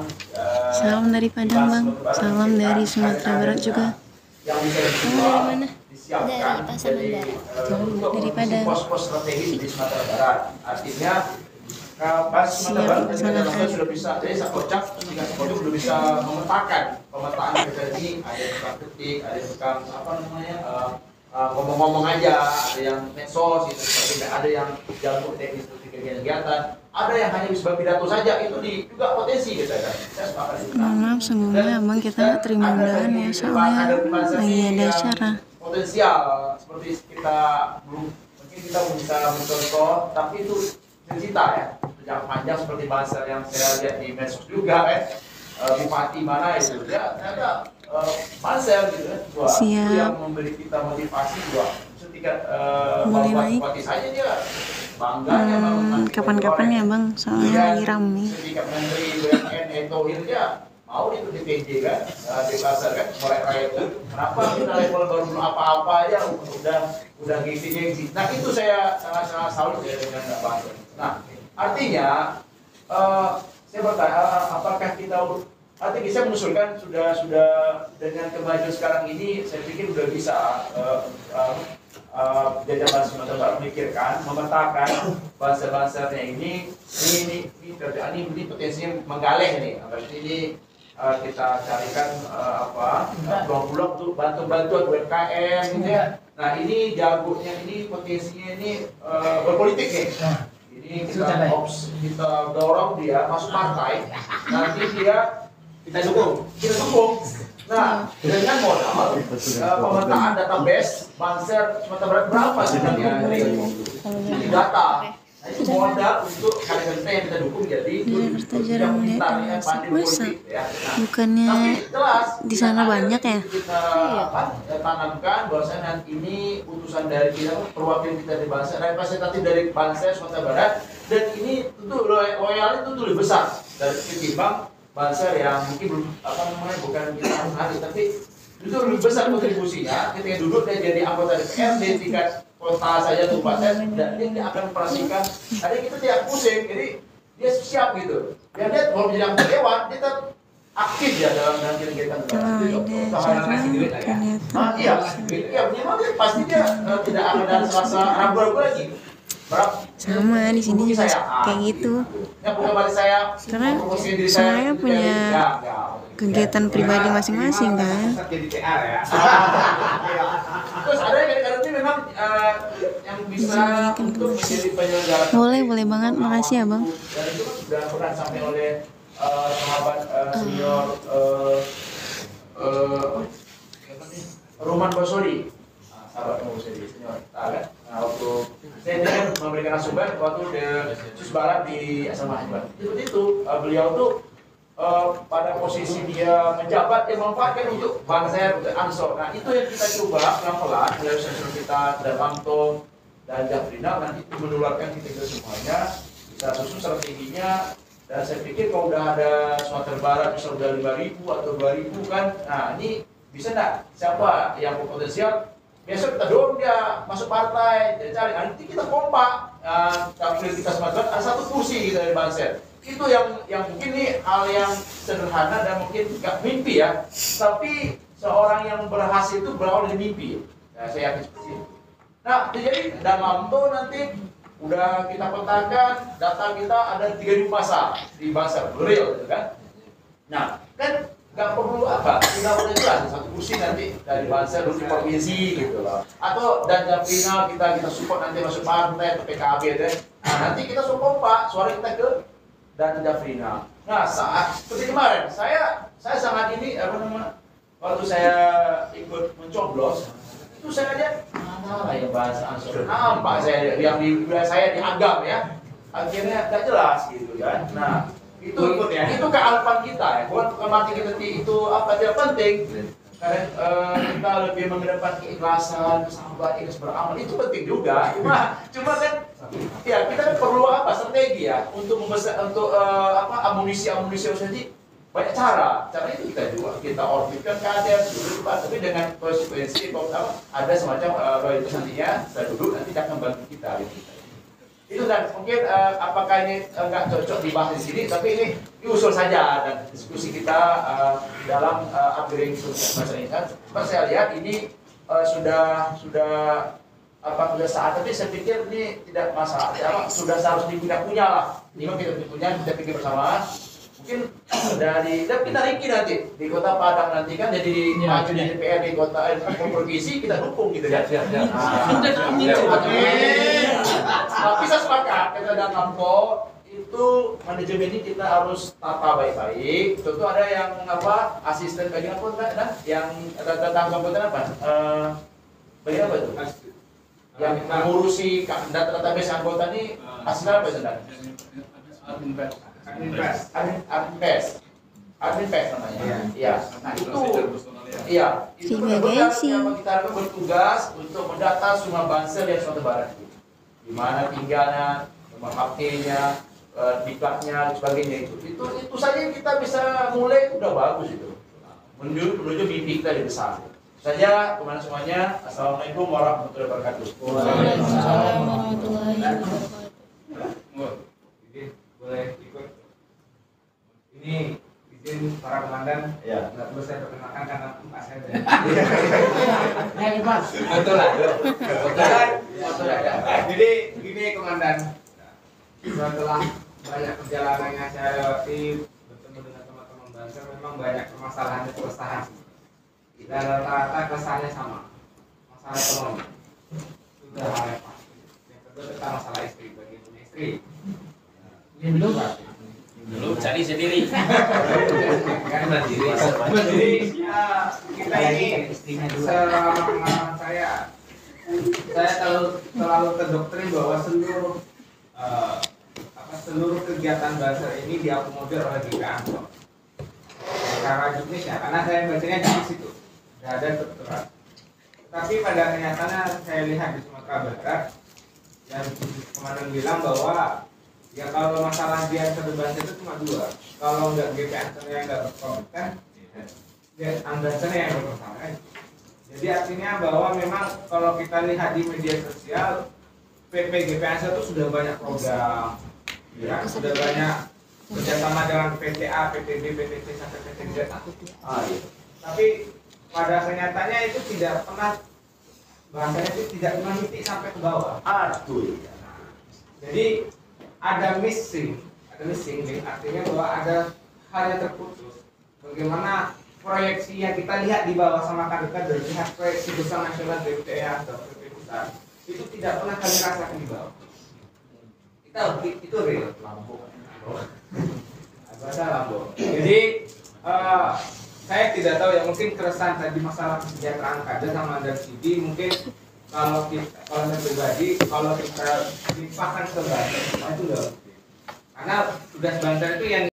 tentang Salam dari Padang, Bang. Salam dari Sumatera Barat juga. yang bisa Dari dijual, mana? disiapkan Dari Pasaman jadi Barat. Dari Padang. pos-pos strategis di Sumatera Barat. Artinya pas Sumatera Barat dilaksanakan. sudah bisa, jadi Sakocak tingkat Sakocak sudah bisa memetakan pemetaan kita ini, ada yang tukang ketik, ada yang tukang apa namanya ngomong-ngomong aja, ada yang medsos gitu, ada yang jago teknis untuk kegiatan, ada yang hanya bisa pidato saja, itu juga potensi gitu kan. Saya sepakat itu. Mohon maaf sebelumnya Abang kita nggak terima undangan ya, soalnya lagi ada acara. Potensial seperti kita belum mungkin kita bisa mencontoh, tapi itu cerita ya yang panjang seperti bahasa yang saya lihat di medsos juga bupati mana itu ya ternyata Pansel gitu kan, itu yang memberi kita motivasi juga ketika mulai bahwa naik. bupati saja dia bangga Kapan-kapan ya Bang, soalnya lagi rame. ketika Menteri BUMN Thohir dia mau itu di PJ kan, di pasar kan, mulai rakyat kan, kenapa kita level baru belum apa-apa aja udah gengsi. Nah itu saya sangat salut ya dengan Pak. Nah artinya saya bertanya apakah kita artinya saya mengusulkan sudah dengan kemajuan sekarang ini saya pikir sudah bisa jajaran Sumatera Barat memikirkan, memetakan bahasa-bahasanya ini potensinya menggaleh nih. Berarti ini kita carikan peluang-peluang untuk bantu-bantuan UMKM gitu ya. Nah ini jagonya ini potensinya ini berpolitik nih. Ini kita dorong dia masuk partai, nanti kita dukung. Nah, dengan modal pemetaan database Banser Sumatera Barat berapa sebenarnya ini data. Nah, itu modal untuk kader-kader yang kita dukung jadi Jakarta jarang melihat asap masa. Bukannya di sana banyak ya? Kita tanamkan bahwasanya nanti ini utusan dari kita, perwakilan kita di Banser, representatif dari Banser Sumatera Barat, dan ini tentu loyalnya tentu lebih besar dari ketimbang Banser yang mungkin belum bukan kita hari, tapi itu lebih besar kontribusinya ketika duduk dan jadi anggota DPR di tingkat kota saja tuh Banser, dan dia akan memperhatikan. Jadi kita tidak pusing, jadi dia siap gitu. Biar dia kalau menjadi anggota dewan, dia tetap aktif ya dalam kegiatan iya, memang pasti dia tidak akan ada rasa ragu-ragu lagi. Sama di sini juga kayak gitu. Karena semuanya punya kegiatan pribadi masing-masing kan. Terus ada yang kadang-kadang memang yang bisa untuk menjadi penyelenggara. Boleh banget, makasih ya Bang. Dan itu sudah pernah sampai oleh sahabat senior Roman Bosoli. Sahabat Bosoli senior, kan? Nah, waktu saya dengan memberikan asupan waktu di Sus Barat di SMA Hebat. Itu beliau tuh pada posisi dia menjabat, dia memanfaatkan untuk Banser, Ansor. Nah itu yang kita coba pelan-pelan melalui sensor kita dan Bangtong dan Jafrina, nanti itu menularkan kita semuanya, bisa susun strateginya. Dan saya pikir kalau udah ada Sumatera Barat misalnya udah 5.000 atau 2.000 kan, nah ini bisa enggak siapa yang berpotensial, besok kita dorong dia masuk partai, dia cari, nanti kita kompak, tapi kita Sumatera ada satu kursi gitu dari Banser. Itu yang mungkin ini hal yang sederhana dan mungkin nggak mimpi ya, tapi seorang yang berhasil itu berawal dari mimpi. Nah, saya yakin seperti itu. Nah, jadi dalam tuh nanti udah kita petakan data kita ada 3.000 pasar di Banser real gitu kan. Nah, kan nggak perlu tinggal udah jelas satu kursi nanti dari Banser di provinsi gitu loh. Atau dan Japina kita support nanti masuk partai atau PKB deh. Nah, nanti kita kompak suara kita ke dan Jafrina. Nah saat seperti kemarin saya sangat ini waktu saya ikut mencoblos itu saya lihat mana ya bahasa Ansor, nampak saya yang di wilayah saya dianggap ya akhirnya tidak jelas gitu kan. Nah itu kealpan kita ya, bukan berarti kita itu tidak penting. Karena kita lebih mengedepan keikhlasan, kesabaran, ikhlas beramal itu penting juga. Cuma kan ya kita kan perlu strategi ya untuk amunisi jadi banyak cara. Cara itu kita orbitkan kader dulu, tapi dengan konsekuensi ada semacam loyalitas nantinya. Saya duduk nanti akan bantu kita. Gitu. Itu dan mungkin apakah ini nggak cocok dibahas di sini, tapi ini diusul saja dan diskusi kita dalam upgrading bahasa ini kan. Saya lihat ini sudah sudah saat, tapi saya pikir ini tidak masalah, sudah seharusnya kita punya lah. Ini kita punya, kita pikir bersama. Mungkin dari dan kita ringki nanti di Kota Padang nanti kan jadi maju di DPR di kota provinsi kita dukung gitu ya. Tapi saya sepakat kata dan Lampo itu manajemen ini kita harus tata baik-baik. Contoh ada yang asisten bagian apa nah, yang tentang komputer apa? Bagian apa itu? Yang mengurusi database anggota ini asisten apa itu? Admin pes namanya. Iya. Nah itu, iya. Itu benar-benar yang kita harapkan bertugas untuk mendata semua bansel yang Sumatera Barat itu. Di mana tinggalnya, nomor HP-nya, diklatnya, dan sebagainya itu saja kita bisa mulai udah bagus itu. Menuju mimpi kita lebih besar. Saja kemana semuanya. Assalamualaikum warahmatullahi wabarakatuh. Waalaikumsalam warahmatullahi wabarakatuh. Boleh ikut. Ini izin para komandan. Ya. Nggak perlu saya perkenalkan karena Pak saya. Ya, Mas. Betul lah. Betul lah. Jadi gini komandan. Setelah banyak perjalanannya saya lewati bertemu dengan teman-teman Banser, memang banyak permasalahan keresahan. Dan rata-rata keresahannya sama. Masalah ekonomi. Sudah hal yang pasti. Yang kedua tentang masalah istri bagi punya istri. Dulu cari sendiri. Jadi kita ini selama pengalaman saya selalu terdoktrin bahwa seluruh kegiatan Banser ini diakomodir oleh GPA Ansor secara juknisnya, karena saya bacanya di situ tidak ada tertera. Tapi pada kenyataannya saya lihat di Sumatera Barat dan komandan bilang bahwa ya kalau masalah dia terdebat itu cuma dua. Kalau nggak GPA yang nggak berkompeten, ya Bansernya yang bermasalah. Jadi artinya bahwa memang kalau kita lihat di media sosial, PP GPA itu sudah banyak program, ya, sudah banyak bekerjasama dengan PTA, PTB, PTC sampai PTZ. Tapi pada kenyataannya itu tidak pernah, bahasanya itu tidak pernah titik sampai ke bawah. Jadi ada missing link, artinya bahwa ada hal yang terputus. Bagaimana proyeksi yang kita lihat di bawah sama kader-kader, lihat proyeksi besar nasional BPA atau PP pusat, itu tidak pernah kami rasakan di bawah. Itu real. Jadi saya tidak tahu ya, mungkin keresahan tadi masalah kesejahteraan kader sama dan CD mungkin kalau saya pribadi, kalau kita limpahkan ke Banser, itu udah, karena tugas Banser itu yang